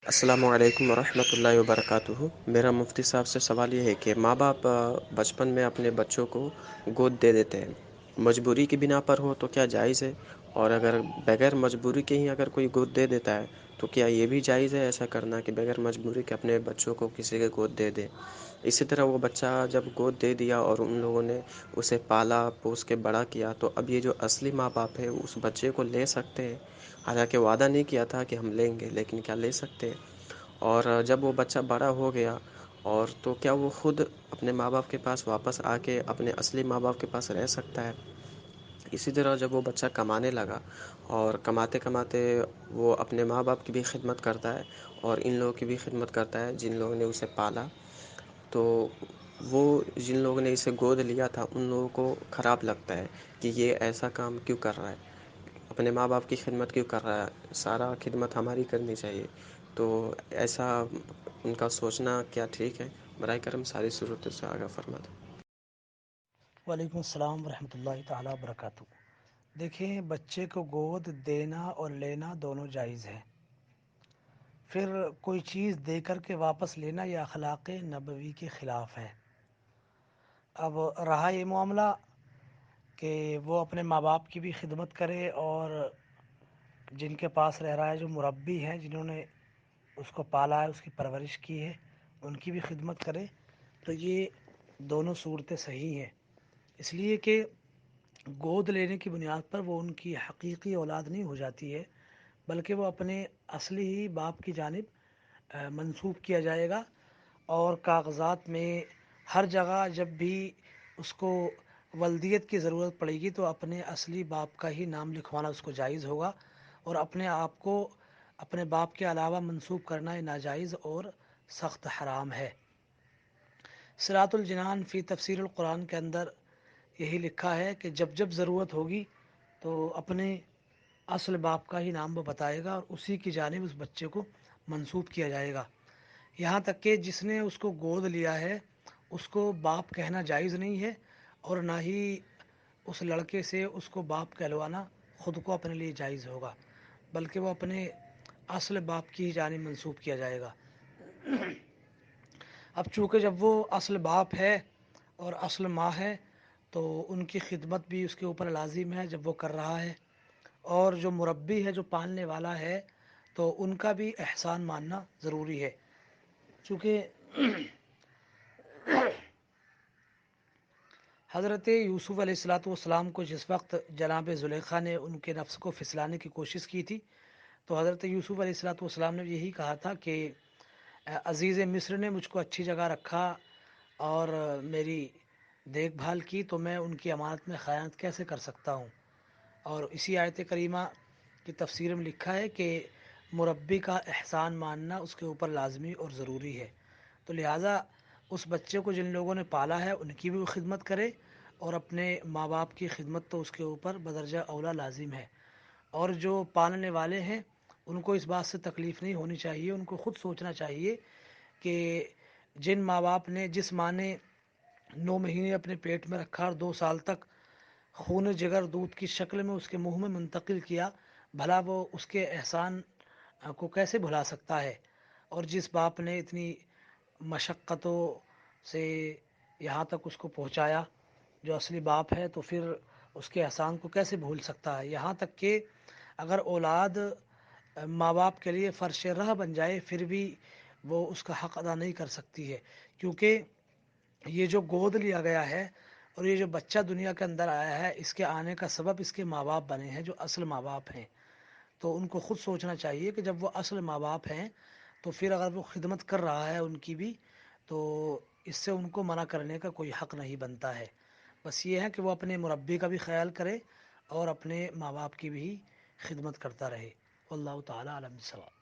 السلام علیکم ورحمۃ اللہ وبرکاتہ۔ میرا مفتی صاحب سے سوال یہ ہے کہ ماں باپ بچپن میں اپنے بچوں کو گود دے دیتے ہیں، مجبوری کی بنا پر ہو تو کیا جائز ہے؟ اور اگر بغیر مجبوری کے ہی اگر کوئی گود دے دیتا ہے تو کیا یہ بھی جائز ہے ایسا کرنا کہ بغیر مجبوری کے اپنے بچوں کو کسی کے گود دے دے؟ اسی طرح وہ بچہ جب گود دے دیا اور ان لوگوں نے اسے پالا پوس کے بڑا کیا، تو اب یہ جو اصلی ماں باپ ہے اس بچے کو لے سکتے ہیں؟ حالانکہ وعدہ نہیں کیا تھا کہ ہم لیں گے، لیکن کیا لے سکتے ہیں؟ اور جب وہ بچہ بڑا ہو گیا اور تو کیا وہ خود اپنے ماں باپ کے پاس واپس آ کے اپنے اصلی ماں باپ کے پاس رہ سکتا ہے؟ اسی طرح جب وہ بچہ کمانے لگا اور کماتے کماتے وہ اپنے ماں باپ کی بھی خدمت کرتا ہے اور ان لوگوں کی بھی خدمت کرتا ہے جن لوگوں نے اسے پالا، تو وہ جن لوگوں نے اسے گود لیا تھا ان لوگوں کو خراب لگتا ہے کہ یہ ایسا کام کیوں کر رہا ہے، اپنے ماں باپ کی خدمت کیوں کر رہا ہے، سارا خدمت ہماری کرنی چاہیے۔ تو ایسا ان کا سوچنا کیا ٹھیک ہے؟ برائے کرم ساری صورتوں سے آگاہ فرما دیں۔ وعلیکم السلام ورحمۃ اللہ تعالی وبرکاتہ۔ دیکھیں، بچے کو گود دینا اور لینا دونوں جائز ہے۔ پھر کوئی چیز دے کر کے واپس لینا یہ اخلاق نبوی کے خلاف ہے۔ اب رہا یہ معاملہ کہ وہ اپنے ماں باپ کی بھی خدمت کرے اور جن کے پاس رہ رہا ہے، جو مربی ہیں، جنہوں نے اس کو پالا ہے، اس کی پرورش کی ہے، ان کی بھی خدمت کرے، تو یہ دونوں صورتیں صحیح ہیں۔ اس لیے کہ گود لینے کی بنیاد پر وہ ان کی حقیقی اولاد نہیں ہو جاتی ہے، بلکہ وہ اپنے اصلی ہی باپ کی جانب منسوب کیا جائے گا، اور کاغذات میں ہر جگہ جب بھی اس کو ولدیت کی ضرورت پڑے گی تو اپنے اصلی باپ کا ہی نام لکھوانا اس کو جائز ہوگا، اور اپنے آپ کو اپنے باپ کے علاوہ منسوب کرنا یہ ناجائز اور سخت حرام ہے۔ صراط الجنان فی تفسیر القرآن کے اندر یہی لکھا ہے کہ جب جب ضرورت ہوگی تو اپنے اصل باپ کا ہی نام وہ بتائے گا اور اسی کی جانب اس بچے کو منسوب کیا جائے گا۔ یہاں تک کہ جس نے اس کو گود لیا ہے اس کو باپ کہنا جائز نہیں ہے، اور نہ ہی اس لڑکے سے اس کو باپ کہلوانا خود کو اپنے لیے جائز ہوگا، بلکہ وہ اپنے اصل باپ کی ہی جانب منسوب کیا جائے گا۔ اب چونکہ جب وہ اصل باپ ہے اور اصل ماں ہے تو ان کی خدمت بھی اس کے اوپر لازم ہے جب وہ کر رہا ہے، اور جو مربی ہے، جو پالنے والا ہے، تو ان کا بھی احسان ماننا ضروری ہے۔ چونکہ حضرت یوسف علیہ والسلام کو جس وقت جناب زلیخا نے ان کے نفس کو پھسلانے کی کوشش کی تھی، تو حضرت یوسف علیہ والسلام نے یہی کہا تھا کہ عزیز مصر نے مجھ کو اچھی جگہ رکھا اور میری دیکھ بھال کی، تو میں ان کی امانت میں خیانت کیسے کر سکتا ہوں؟ اور اسی آیت کریمہ کی تفسیر میں لکھا ہے کہ مربی کا احسان ماننا اس کے اوپر لازمی اور ضروری ہے، تو لہٰذا اس بچے کو جن لوگوں نے پالا ہے ان کی بھی وہ خدمت کرے، اور اپنے ماں باپ کی خدمت تو اس کے اوپر بدرجہ اولا لازم ہے۔ اور جو پالنے والے ہیں ان کو اس بات سے تکلیف نہیں ہونی چاہیے، ان کو خود سوچنا چاہیے کہ جن ماں باپ نے، جس ماں نے 9 مہینے اپنے پیٹ میں رکھا اور 2 سال تک خون جگر دودھ کی شکل میں اس کے منہ میں منتقل کیا، بھلا وہ اس کے احسان کو کیسے بھلا سکتا ہے؟ اور جس باپ نے اتنی مشقتوں سے یہاں تک اس کو پہنچایا، جو اصلی باپ ہے، تو پھر اس کے احسان کو کیسے بھول سکتا ہے؟ یہاں تک کہ اگر اولاد ماں باپ کے لیے فرش رہ بن جائے پھر بھی وہ اس کا حق ادا نہیں کر سکتی ہے، کیونکہ یہ جو گود لیا گیا ہے اور یہ جو بچہ دنیا کے اندر آیا ہے، اس کے آنے کا سبب اس کے ماں باپ بنے ہیں جو اصل ماں باپ ہیں۔ تو ان کو خود سوچنا چاہیے کہ جب وہ اصل ماں باپ ہیں تو پھر اگر وہ خدمت کر رہا ہے ان کی بھی، تو اس سے ان کو منع کرنے کا کوئی حق نہیں بنتا ہے۔ بس یہ ہے کہ وہ اپنے مربی کا بھی خیال کرے اور اپنے ماں باپ کی بھی خدمت کرتا رہے۔ واللہ تعالی عالم بالصواب۔